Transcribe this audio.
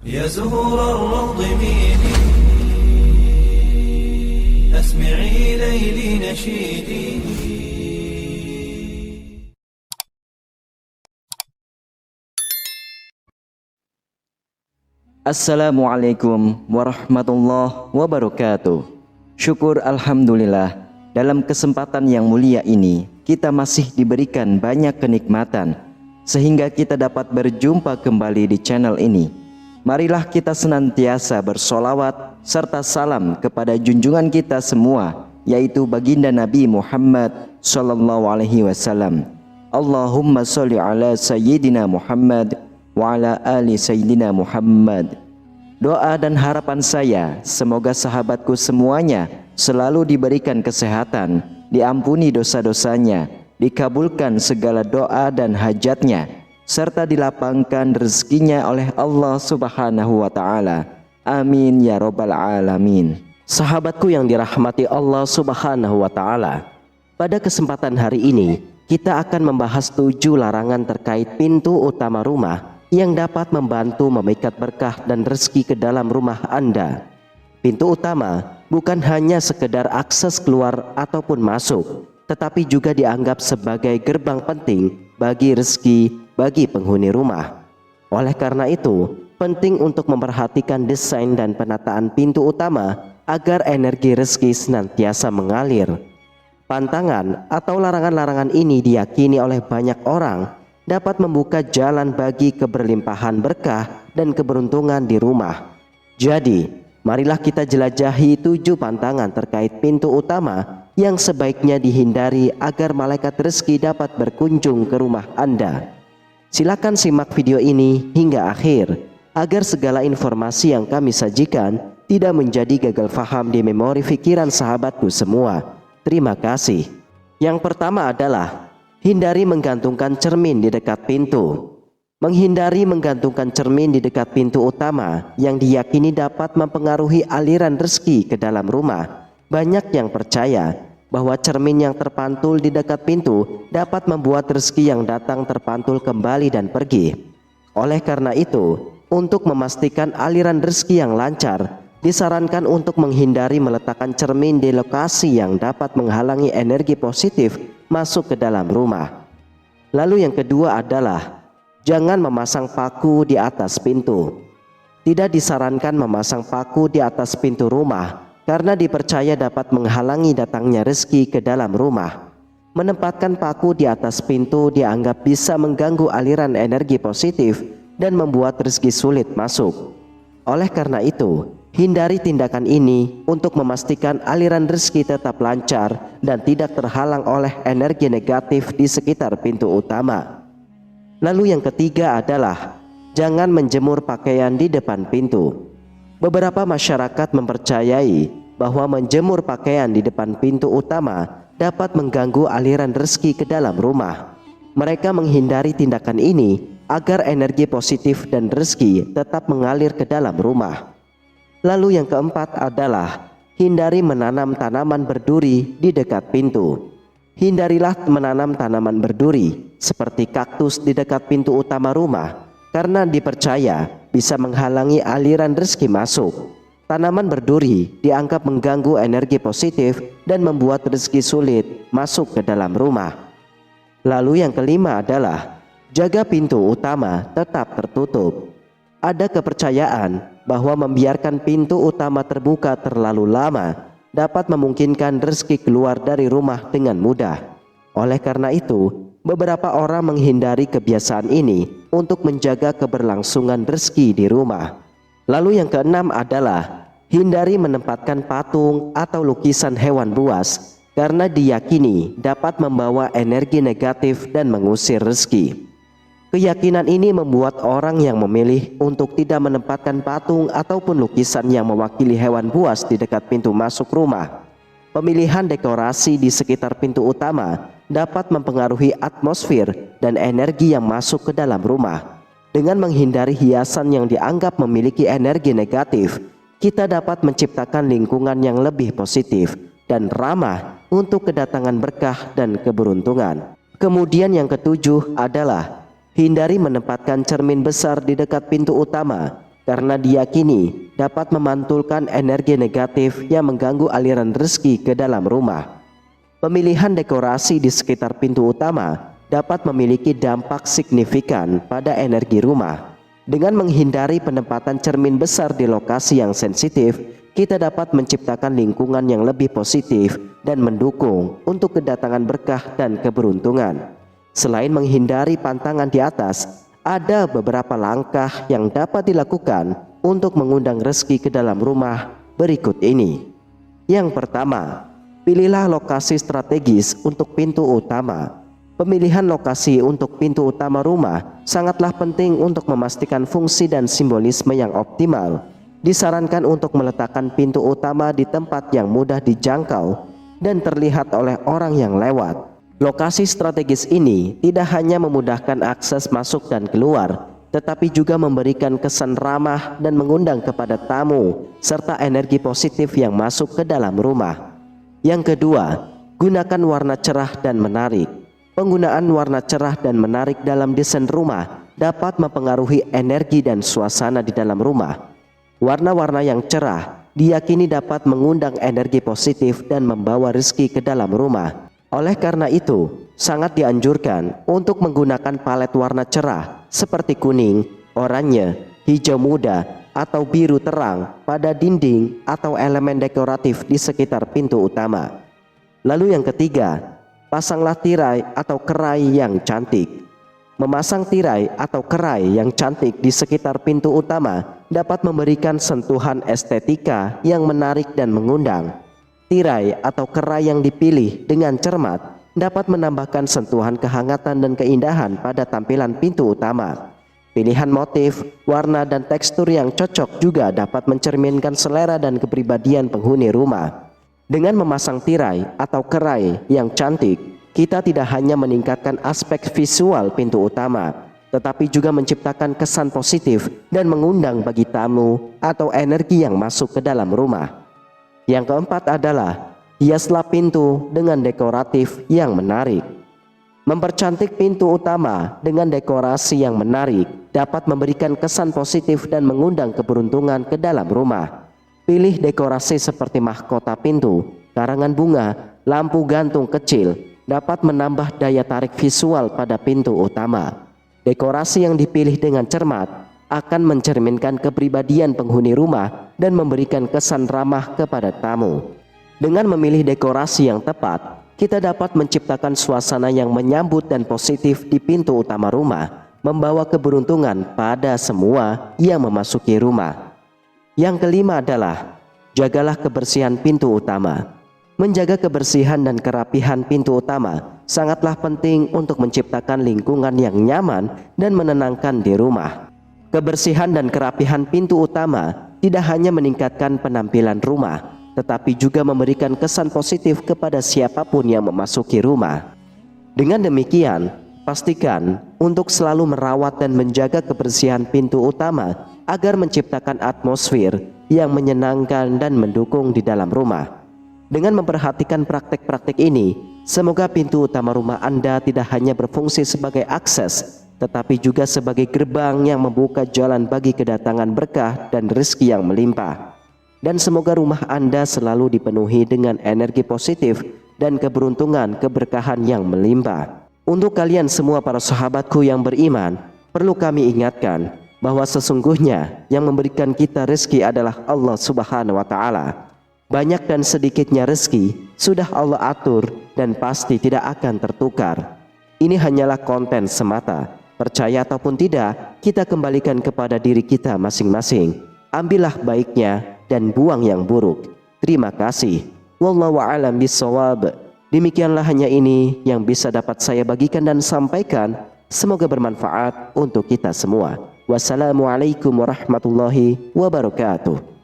يا زهور الروض ميدي أسمعي ليلي نشيدي. Assalamualaikum warahmatullahi wabarakatuh. Syukur alhamdulillah, dalam kesempatan yang mulia ini kita masih diberikan banyak kenikmatan sehingga kita dapat berjumpa kembali di channel ini. Marilah kita senantiasa bersolawat serta salam kepada junjungan kita semua, yaitu baginda Nabi Muhammad sallallahu alaihi wasallam. Allahumma sholli ala sayyidina Muhammad wa ala ali sayyidina Muhammad. Doa dan harapan saya, semoga sahabatku semuanya selalu diberikan kesehatan, diampuni dosa-dosanya, dikabulkan segala doa dan hajatnya, serta dilapangkan rezekinya oleh Allah Subhanahu wa Ta'ala. Amin ya Rabbal Alamin. Sahabatku yang dirahmati Allah Subhanahu wa Ta'ala, pada kesempatan hari ini kita akan membahas 7 larangan terkait pintu utama rumah yang dapat membantu memikat berkah dan rezeki ke dalam rumah Anda. Pintu utama bukan hanya sekedar akses keluar ataupun masuk, tetapi juga dianggap sebagai gerbang penting bagi rezeki bagi penghuni rumah. Oleh karena itu, penting untuk memperhatikan desain dan penataan pintu utama agar energi rezeki senantiasa mengalir. Pantangan atau larangan-larangan ini diyakini oleh banyak orang dapat membuka jalan bagi keberlimpahan berkah dan keberuntungan di rumah. Jadi, marilah kita jelajahi 7 pantangan terkait pintu utama yang sebaiknya dihindari agar malaikat rezeki dapat berkunjung ke rumah Anda. Silakan simak video ini hingga akhir agar segala informasi yang kami sajikan tidak menjadi gagal faham di memori pikiran sahabatku semua. Terima kasih. Yang pertama adalah hindari menggantungkan cermin di dekat pintu. Menghindari menggantungkan cermin di dekat pintu utama yang diyakini dapat mempengaruhi aliran rezeki ke dalam rumah. Banyak yang percaya bahwa cermin yang terpantul di dekat pintu dapat membuat rezeki yang datang terpantul kembali dan pergi. Oleh karena itu, untuk memastikan aliran rezeki yang lancar, disarankan untuk menghindari meletakkan cermin di lokasi yang dapat menghalangi energi positif masuk ke dalam rumah. Lalu yang kedua adalah jangan memasang paku di atas pintu. Tidak disarankan memasang paku di atas pintu rumah karena dipercaya dapat menghalangi datangnya rezeki ke dalam rumah. Menempatkan paku di atas pintu dianggap bisa mengganggu aliran energi positif dan membuat rezeki sulit masuk. Oleh karena itu, hindari tindakan ini untuk memastikan aliran rezeki tetap lancar dan tidak terhalang oleh energi negatif di sekitar pintu utama. Lalu yang ketiga adalah jangan menjemur pakaian di depan pintu. Beberapa masyarakat mempercayai bahwa menjemur pakaian di depan pintu utama dapat mengganggu aliran rezeki ke dalam rumah. Mereka menghindari tindakan ini agar energi positif dan rezeki tetap mengalir ke dalam rumah. Lalu yang keempat adalah hindari menanam tanaman berduri di dekat pintu. Hindarilah menanam tanaman berduri seperti kaktus di dekat pintu utama rumah karena dipercaya bisa menghalangi aliran rezeki masuk. Tanaman berduri dianggap mengganggu energi positif dan membuat rezeki sulit masuk ke dalam rumah. Lalu yang kelima adalah jaga pintu utama tetap tertutup. Ada kepercayaan bahwa membiarkan pintu utama terbuka terlalu lama dapat memungkinkan rezeki keluar dari rumah dengan mudah. Oleh karena itu, beberapa orang menghindari kebiasaan ini untuk menjaga keberlangsungan rezeki di rumah. Lalu yang keenam adalah hindari menempatkan patung atau lukisan hewan buas karena diyakini dapat membawa energi negatif dan mengusir rezeki. Keyakinan ini membuat orang yang memilih untuk tidak menempatkan patung ataupun lukisan yang mewakili hewan buas di dekat pintu masuk rumah. Pemilihan dekorasi di sekitar pintu utama dapat mempengaruhi atmosfer dan energi yang masuk ke dalam rumah. Dengan menghindari hiasan yang dianggap memiliki energi negatif, kita dapat menciptakan lingkungan yang lebih positif dan ramah untuk kedatangan berkah dan keberuntungan. Kemudian yang ketujuh adalah hindari menempatkan cermin besar di dekat pintu utama karena diyakini dapat memantulkan energi negatif yang mengganggu aliran rezeki ke dalam rumah. Pemilihan dekorasi di sekitar pintu utama dapat memiliki dampak signifikan pada energi rumah. Dengan menghindari penempatan cermin besar di lokasi yang sensitif, kita dapat menciptakan lingkungan yang lebih positif dan mendukung untuk kedatangan berkah dan keberuntungan. Selain menghindari pantangan di atas, ada beberapa langkah yang dapat dilakukan untuk mengundang rezeki ke dalam rumah berikut ini. Yang pertama, pilihlah lokasi strategis untuk pintu utama. Pemilihan lokasi untuk pintu utama rumah sangatlah penting untuk memastikan fungsi dan simbolisme yang optimal. Disarankan untuk meletakkan pintu utama di tempat yang mudah dijangkau dan terlihat oleh orang yang lewat. Lokasi strategis ini tidak hanya memudahkan akses masuk dan keluar, tetapi juga memberikan kesan ramah dan mengundang kepada tamu serta energi positif yang masuk ke dalam rumah. Yang kedua, gunakan warna cerah dan menarik. Penggunaan warna cerah dan menarik dalam desain rumah dapat mempengaruhi energi dan suasana di dalam rumah. Warna-warna yang cerah diyakini dapat mengundang energi positif dan membawa rezeki ke dalam rumah. Oleh karena itu, sangat dianjurkan untuk menggunakan palet warna cerah seperti kuning, oranye, hijau muda, atau biru terang pada dinding atau elemen dekoratif di sekitar pintu utama. Lalu yang ketiga, pasanglah tirai atau kerai yang cantik. Memasang tirai atau kerai yang cantik di sekitar pintu utama dapat memberikan sentuhan estetika yang menarik dan mengundang. Tirai atau kerai yang dipilih dengan cermat dapat menambahkan sentuhan kehangatan dan keindahan pada tampilan pintu utama. Pilihan motif, warna, dan tekstur yang cocok juga dapat mencerminkan selera dan kepribadian penghuni rumah. Dengan memasang tirai atau kerai yang cantik, kita tidak hanya meningkatkan aspek visual pintu utama, tetapi juga menciptakan kesan positif dan mengundang bagi tamu atau energi yang masuk ke dalam rumah. Yang keempat adalah hiaslah pintu dengan dekoratif yang menarik. Mempercantik pintu utama dengan dekorasi yang menarik dapat memberikan kesan positif dan mengundang keberuntungan ke dalam rumah. Pilih dekorasi seperti mahkota pintu, karangan bunga, lampu gantung kecil dapat menambah daya tarik visual pada pintu utama. Dekorasi yang dipilih dengan cermat akan mencerminkan kepribadian penghuni rumah dan memberikan kesan ramah kepada tamu. Dengan memilih dekorasi yang tepat, kita dapat menciptakan suasana yang menyambut dan positif di pintu utama rumah, membawa keberuntungan pada semua yang memasuki rumah. Yang kelima adalah jagalah kebersihan pintu utama. Menjaga kebersihan dan kerapihan pintu utama sangatlah penting untuk menciptakan lingkungan yang nyaman dan menenangkan di rumah. Kebersihan dan kerapihan pintu utama tidak hanya meningkatkan penampilan rumah, tetapi juga memberikan kesan positif kepada siapapun yang memasuki rumah. Dengan demikian, pastikan untuk selalu merawat dan menjaga kebersihan pintu utama agar menciptakan atmosfer yang menyenangkan dan mendukung di dalam rumah. Dengan memperhatikan praktek-praktek ini, semoga pintu utama rumah Anda tidak hanya berfungsi sebagai akses, tetapi juga sebagai gerbang yang membuka jalan bagi kedatangan berkah dan rezeki yang melimpah. Dan semoga rumah Anda selalu dipenuhi dengan energi positif dan keberuntungan keberkahan yang melimpah. Untuk kalian semua para sahabatku yang beriman, perlu kami ingatkan bahwa sesungguhnya yang memberikan kita rezeki adalah Allah Subhanahu wa Ta'ala. Banyak dan sedikitnya rezeki sudah Allah atur dan pasti tidak akan tertukar. Ini hanyalah konten semata. Percaya ataupun tidak, kita kembalikan kepada diri kita masing-masing. Ambillah baiknya dan buang yang buruk. Terima kasih. Wallahu a'lam bishawab. Demikianlah hanya ini yang bisa dapat saya bagikan dan sampaikan. Semoga bermanfaat untuk kita semua. Wassalamualaikum warahmatullahi wabarakatuh.